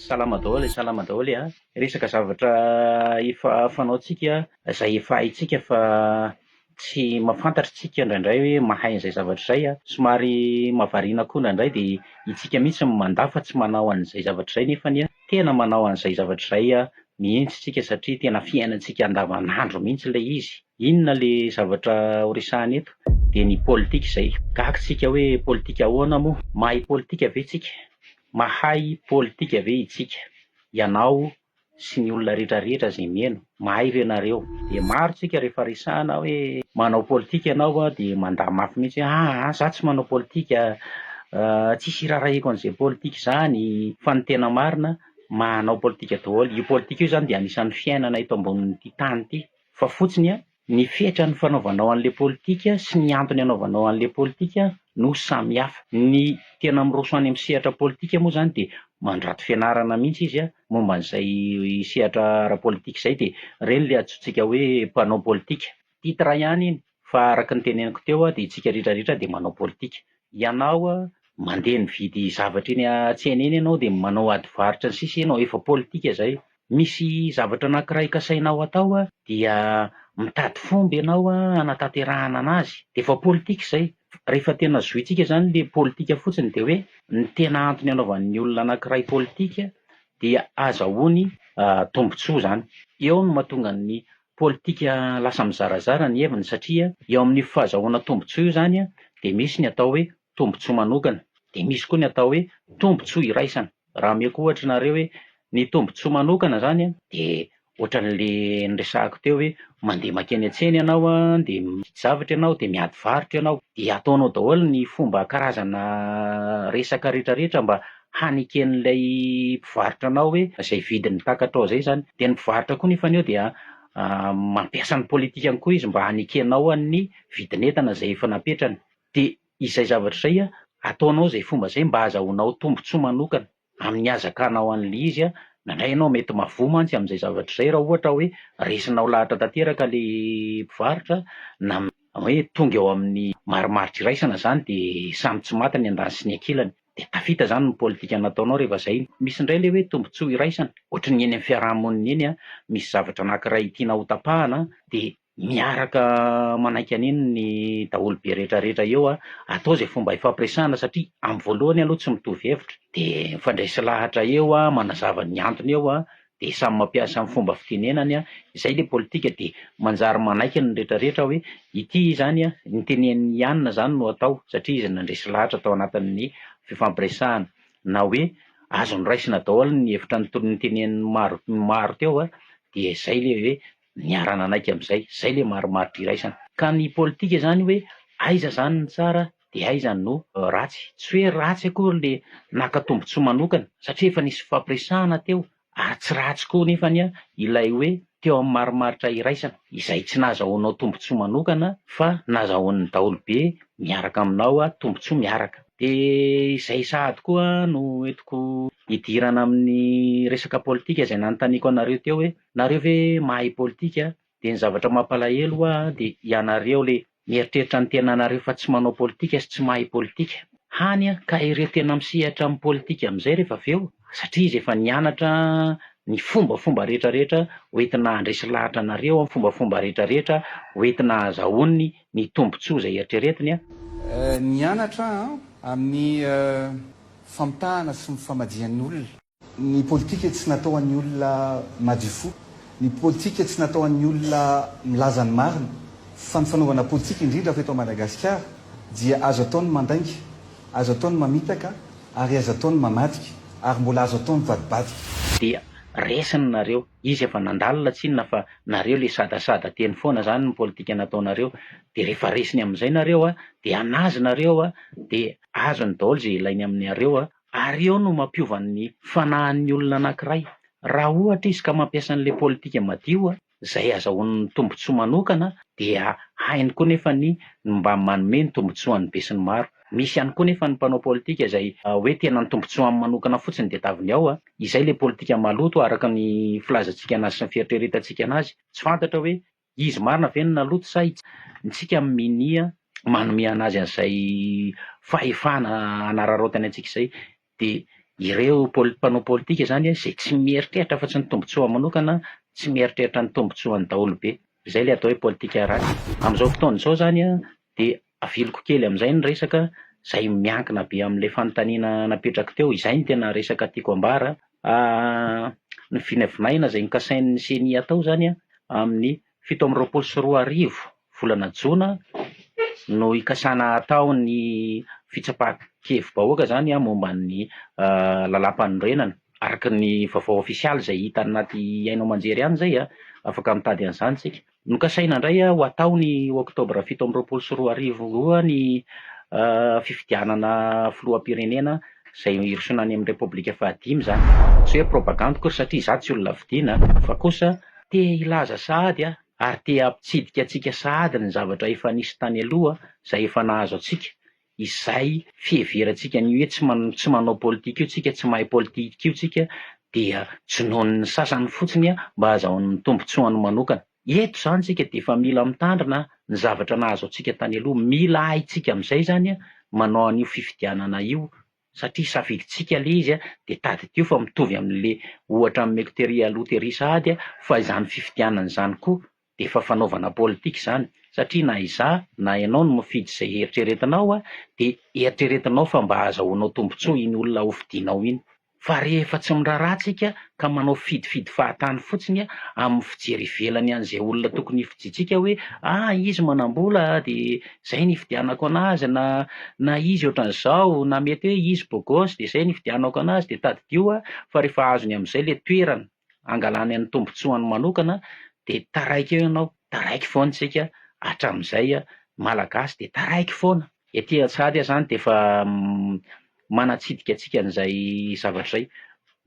Salama daholo resaka zavatra efa fanaontsika izay efa haintsika fa tsy mahafantatra isika indraindray hoe mahay an'izay zavatra izay somary mahavariana koa indraindray dia itsika mihitsy no mandà fa tsy manao an'izay zavatra izay nefany tena manao an'izay zavatra izay mihitsy isika satria tena fiainantsika andavanandro mihitsy ilay izy. Inona lay zavatra ho resahana eto? Dia ny politika izay. Gaga isika hoe politika ahoana moa? Mahay politika ve isika? Mahay politika ve itsika? Ianao sy ny olona rehetrarehetra izay mihaino, mahay ve nareo? Dia maro isika rehefa resahana hoe manao politika ianao dia mandà mafy mihitsy hoe izaho tsy manao politika, tsisy irarahiko an'izay politika izany. Fa ny tena marina manao politika daholo. Io politika io izany dia anisan'ny fiainana eto ambonin'ity tany ity, fa fotsiny ny fetra ny fanaovanao an'ilay politika sy ny antony anaovanao an'ilay politika no samihafa. Ny tena miroso any amin'ny sehatra politika moa izany dia mandrato fianarana mihitsy izy momba an'izay sehatra ara-politika izay, dia ireny ilay antsointsika hoe mpanao politika. Titra ihany iny, fa araka ny teneniko teo dia isika rehetrarehetra dia manao politika. Ianao mandeha mividy zavatra eny an-tsena eny ianao dia manao ady varotra ny sisa ianao, efa politika izay. Misy zavatra anankiray kasainao atao dia mitady fomba ianao hanatanterahana anazy, dia efa politika izay. Rehefa tena zointsika izany ilay politika fotsiny dia hoe ny tena antony anaovan'ny olona anankiray politika dia ahazoany tombotsoa izany. Eo no mahatonga ny politika lasa mizarazara ny heviny, satria eo amin'ny fahazoana tombotsoa io izany dia misy ny atao hoe tombotsoa manokana, dia misy koa ny atao hoe tombotsoa iraisana. Raha ameko ohatra nareo hoe ny tombotsoa manokana izany dia ohatran'ilay niresahako teo hoe mandeha makeny an-tsena ianao dia mividy zavatra ianao dia miady varotra ianao, dia ataonao daholo ny fomba karazana resaka rehetrarehetra mba haniken'ilay mpivarotra anao hoe izay vidiny takatra ao izay izany. Dia ny mpivarotra koa nefa eo dia mampiasa ny politika koa izy mba hanikenao ny vidin'entana izay efa napetrany. Dia izay zavatra izay ataonao izay fomba izay mba ahazoanao tombotsoa manokana amin'ny hazakanao an'ilay izy. Nandray ianao mety mavoa mantsy amin'izay zavatra izay raha ohatra hoe resinao lahatra tanteraka ilay mpivarotra, na hoe tonga eo amin'ny marimaritra iraisana izany dia samy tsy maty ny andany sy ny ankilany, dia tafita izany ny politika nataonao rehefa izay. Misy indray ilay hoe tombotsoa iraisana, ohatran'ny eny amin'ny fiarahamonina eny misy zavatra anankiray tiana ho tapahana dia miaraka manaiky an'iny ny daholobe rehetrarehetra eo atao izay fomba ifampiresahana, satria amin'ny voalohany aloha tsy mitovy hevitra, dia mifandraisy lahatra eo manazava ny antony eo dia samy mampiasa amin'ny fomba fitenenany izay ilay politika. Dia manjary manaiky ny rehetrarehetra hoe ity izany ny tenen'ny ianona izany no atao, satria izy nandresy lahatra tao anatin'ny fifampiresahana, na hoe azo noraisina daholo ny hevitra nytenen'ny maro teo dia izay ilay hoe niara nanaiky amin'izay, izay ilay marimaritra iraisana. Ka ny politika izany hoe aiza izany ny tsara dia aiza no ratsy. Tsy hoe ratsy akory ilay naka tombotsoa manokana, satria efa nisy fampiresahana teo, ary tsy ratsy koa nefany ilay hoe teo amin'ny marimaritra iraisana izay tsy nahazoanao tombotsoa manokana fa nahazoan'ny daholobe miaraka aminao tombotsoa miaraka. Dia izay sahady koa no entiko hidirana amin'ny resaka politika izay nanontaniako anareo teo hoe nareo ve mahay politika? Dia ny zavatra mampalahelo dia ianareo ilay mieritreritra ny tenanareo fa tsy manao politika sy tsy mahay politika. Hany ka ireo tena misehatra amin'ny politika amin'izay rehefa avy eo, satria izy efa nianatra ny fombafomba rehetrarehetra hoentina handresy lahatra anareo, amin'ny fombafomba rehetrarehetra hoentina hahazoany ny tombotsoa izay eritreretiny nianatra amin'ny fampitahana sy ny famajian'ny olona. Ny politika tsy natao an'ny olona madio fo, ny politika tsy natao an'ny olona milaza ny marina, fa ny fanaovana politika indrindra fa eto Madagasikara dia azo ataony mandainga, azo ataony mamitaka, ary azo ataony mamadika, ary mbola azo ataony vadibadika. Dia resiny nareo, izy efa nandalina tsinona fa nareo le sadasada teny foana izany ny politika nataonareo. Dia rehefa resiny amin'izay nareo dia anazy nareo dia azony daholo izay ilainy aminareo ary eo no mampiova ny fanahin'ny olona anankiray. Raha ohatra izy ka mampiasa an'ilay politika madio izay ahazoany tombotsoa manokana dia hainy koa nefa ny mba manome ny tombotsoa ny be sy ny maro. Misy ihany koa nefa ny mpanao politika izay hoe tena ny tombotsoa amin'ny manokana fotsiny dia taviny ao izay ilay politika maloto araka ny filazantsika anazy sy ny fieritreretantsika anazy. Tsy fantatra hoe izy marina ve ny naloto sa isika minia manome anazy an'izay fahefana anararaotany antsika izay. Dia ireo mpanao politika zany zay tsy mieritreritra fa tsy ny tombotsoa manokana, tsy mieritreritra ny tombotsoan'ny daholobe. Zay le atao hoe politika ratsy. Amin'izao fotoana izao zany de aviloko kely amin'izay ny resaka zay miankina be amin'ilay fanontaniana napetraka teo. Izay ny tena resaka tiako ambara. Ny vinavinaina zay nikasain'ny CNI tao zany amin'ny 17 volana Jona no ikasana tao ny fitsapahakevim-bahoaka zany momba ny lalam-panorenana araka ny vaovao ofisialy zay hita anaty Hainao Manjery any zay afaka mitady an'izany tsika. Nokasaina indray ho atao ny oktobra 17 ny fifidianana filoham-pirenena zay iroson any amin'ny Repoblika fahadimy zany. Tsy hoe propagande kosa satria izaho tsy olona vidiana fa kosa te hilaza sahady ary te hampitsidika antsika sahady ny zavatra efa nisy tany aloha zay efa nahazo antsika. Izay fieverantsika ny hoe tsy manao politika io tsika, tsy mahay politika io tsika, dia jononin'ny sasany fotsiny mba ahazoany tombotsoany manokana. Eto zany tsika dia efa mila mitandrina ny zavatra nahazo antsika tany aloha, mila haitsika amin'izay zany manao an'io fifidianana io, satria safiditsika le izy dia tadidio fa mitovy amin'le ohatra amin'ny mekiteria loteria sahady fa izany fifidianana izany koa dia efa fanaovana politika izany. Satria na izaho na ianao no mifidy izay eritreretinao dia eritreretinao fa mba ahazoanao tombotsoa iny olona hofidianao iny. Fa rehefa tsy miraharaha tsika ka manao fidifidy fahatany fotsiny amin'ny fijery ivelany an'izay olona tokony hifidiantsika hoe izy manam-bola dia zay ny fidianako anazy, na izy ohatran'izao, na mety hoe izy bogosy dia zay ny fidianako anazy, dia tadidio fa rehefa azony amin'izay le toerana angalany an'ny tombotsoany manokana dia taraiky eo ianao, taraiky foana tsika hatramin'izay malagasy dia taraiky foana. Etỳ Antsahady zany dia efa manatsidika antsika an'izay zavatra zay.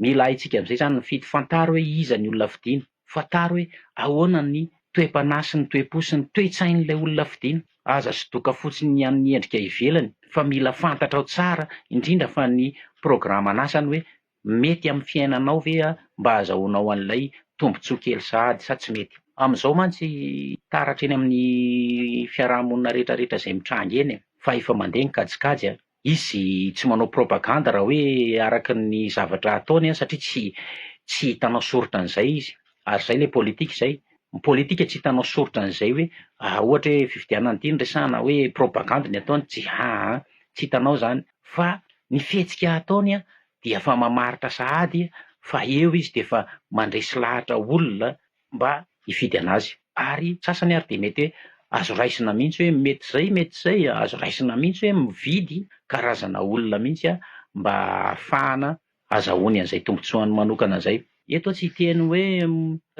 Mila haitsika amin'izay zany mifidy fantaro hoe iza ny olona vidiana, fantaro hoe ahoana ny toe-panahy sy ny toe-po sy ny toe-tsain'ilay olona vidiana. Aza sy doka fotsiny amin'ny endrika ivelany fa mila fantatra ao tsara indrindra fa ny programan'asany hoe mety amin'ny fiainanao ve mba ahazoanao an'ilay tombotsoa kely sahady sa tsy mety. Amin'izao mantsy taratra eny amin'ny fiarahamonina rehetrarehetra izay mitranga eny fa efa mandeha ny kajikajy izy tsy manao propaganda raha hoe araka ny zavatra ataony satria tsy hitanao soritra an'izay izy. Ary izay le politika izay. Ny politika tsy hitanao soritra an'izay hoe ohatra hoe fifidianana ity resahana hoe propaganda ny ataony, tsy hitanao zany. Fa ny fihetsika ataony dia fa mamaritra sahady fa eo izy dia fa mandresy lahatra olona mba hifidy anazy. Ary sasany ary dia mety hoe azo raisina mihitsy hoe mety zay, azo raisina mihitsy hoe mividy karazana olona mihitsy mba ahafahana azahoany an'izay tombotsoany manokana zay. Eto tsy teny hoe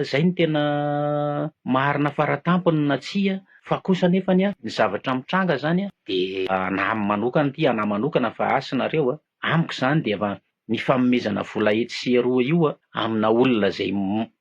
zay ny tena marina faratampony na tsia, fa kosa nefa ny zavatra mitranga zany dia anahy manokana ty, anahy manokana fa asinareo amiko zany dia fa ny fanomezana vola hetsy sy eroa io amina olona zay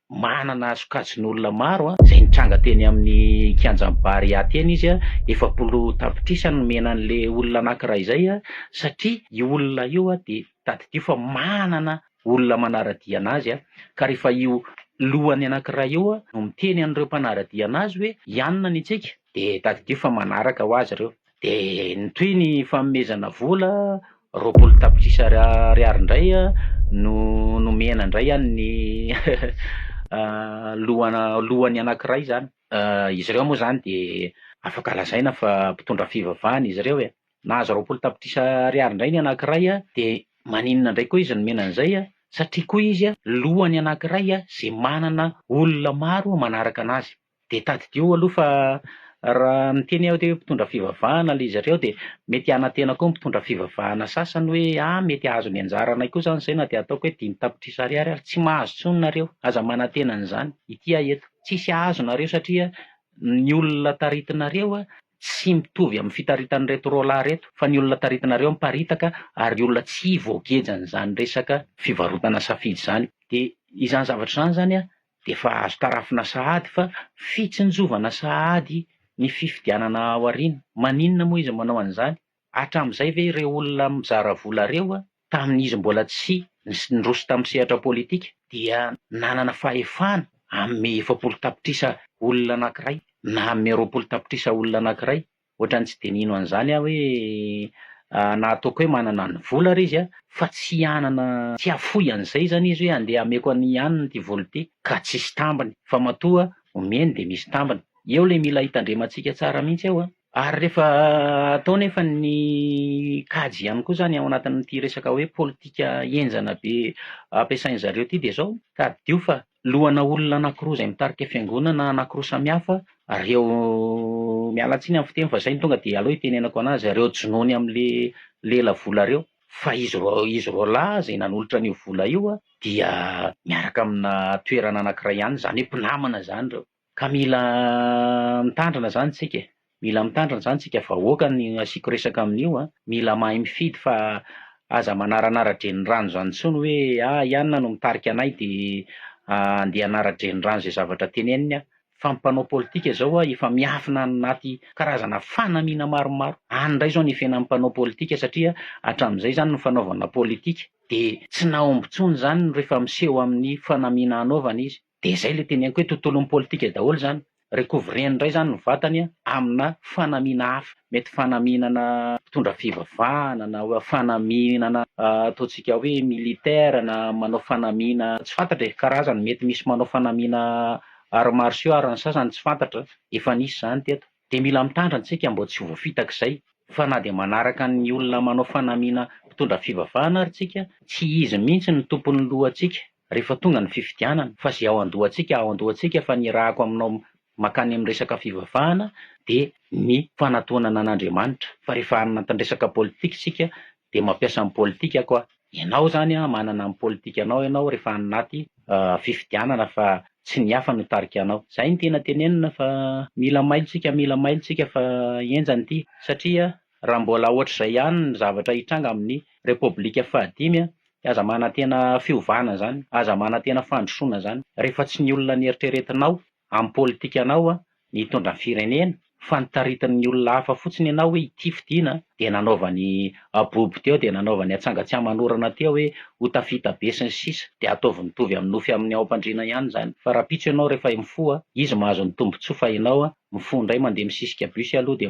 manana sokajin'olona maro zay nitranga teny amin'ny kianjam-bary teny izy efapolo tapitrisa no mena an'le olona anankiray izay satria io olona io dia tadidio fa manana olona manaradia anazy ka rehefa io lohany anankiray io no miteny an'ireo mpanaradia anazy hoe ianona ny tsika dia tadidio fa manaraka ho azy ireo. Dia nytoy ny fanomezana vola 20 tapitrisa ariary indray no mena indray ny lohany anankiray zany. Izy ireo moa zany dia afaka lazaina fa mpitondra fivavahana izy ireo nahazo 20 tapitrisa ariary indray ny anankiray dia maninona indray koa izy no mena an'izay satria koa izy lohany anankiray zay manana olona maro manaraka anazy. Dia tadidio aloha fa raha miteny hoe mpitondra fivavahana le izy ireo dia mety anantena koa mpitondra fivavahana sasany hoe mety ahazo ny anjaranay koa zany zay na dia ataoko hoe 5 tapitrisa ariary ary tsy mahazo tsony nareo, aza manantena an'izany ity eto. Tsisy ahazo nareo satria ny olona taritinareo tsy mitovy amin'ny fitaritan'ireto roalahy reto, fa ny olona taritinareo miparitaka ary olona tsy voagejany zany resaka fivarotana safidy zany. Dia izany zavatra zany dia fa azo tarafina sahady fa fitsinjovana sahady ny fifidianana ao aoriana. Maninona moa izy manao an'izany? Hatramin'izay ve ireo olona mizara vola ireo tamin'izy mbola tsy nindroso tamin'ny sehatra politika dia nanana fahefana amin'ny 70 tapitrisa olona anankiray na amin'ny 20 tapitrisa olona anankiray? Ohatran'ny tsy dia nino an'izany hoe na ataoko hoe manana ny vola ry izy fa tsy tsy afoy an'izay zany izy hoe andeha ameko any ihany ty vola ty ka tsisy tambiny fa matoa omeny de misy tambiny. Eo le mila hitandremantsika tsara mihitsy eo ary rehefa atao nefa ny kajy ihany koa zany ao anatin'ity resaka hoe politika enjana be ampiasain'zareo ty de zao tadidio fa lohana olona anankiroa zay mitarika fiangonana anankiroa samihafa reo miala tsiny amin'ny fiteny fa zay ny tonga de aleo itenenako anazy reo jonony am'le lela vola reo fa izy roa lahy zay nanolotra an'io vola io dia miaraka amina toerana anankiray ihany zany hoe mpinamana zany reo ka mila mitandrina zany tsika mila mitandrina zany tsika vahoaka ny asiako resaka amin'io mila mahay mifidy fa aza manaranara-dren'ny rano zany tsony hoe ianona no mitarika anay de andeha anara-dren'ny rano zay zavatra teneniny fa mpanao politika zao efa miafina anaty karazana fanamiana maromaro any indray zao ny fiainan'ny mpanao politika satria hatramin'izay zany no fanaovana politika de tsy naomby tsony zany rehefa miseho amin'ny fanamiana anaovana izy de zay le teneniko hoe tontolon'ny politika daholo zany recouvrer indray zany ny vatany amina fanamiana hafa mety fanaminana mpitondra fivavahana na fanaminana ataontsika hoe militaire na manao fanamiana tsy fantatra karazany mety misy manao fanamiana arts martiaux ary ny sasany tsy fantatra efa nisy zany teto de mila mitandrina tsika mbo tsy voafitak'izay fa na de manaraka ny olona manao fanamiana mpitondra fivavahana ary tsika tsy izy mihitsy ny tompon'ny lohantsika rehefa tonga ny fifidianana fa zay ao an-dohantsika fa ny rahako aminao makany amin'ny resaka fivavahana de ny fanantonana an'Andriamanitra fa rehefa anatin'ny resaka politika sika de mampiasa ny politika koa ianao zany manana ny politika anao ianao rehefa anaty fifidianana fa tsy ny hafa no tarika anao zay ny tena tenenina fa mila mailitsika fa enjany ity satria raha mbola ohatr'izay ihany ny zavatra hitranga amin'ny repoblika fahadimy aza manantena fiovana zany aza manantena fandrosoana zany rehefa tsy ny olona nieritreretinao amin'ny politika anao ny hitondra ny firenena fa nitaritin'ny olona hafa fotsiny ianao hoe ity fidiana de nanaovany abobo teo de nanaovany atsangatsiamanorana teo hoe ho tafita be sy ny sisa de ataovy mitovy amin'ny nofy amin'ny ao am-pandriana ihany zany fa raha pitso ianao rehefa mifoa izy mahazo ny tombotsoa fa ianao mifoa indray mandeha misisika bus aloha de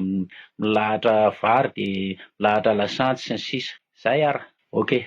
milahatra vary de milahatra lasantsy sy ny sisa zay ara okay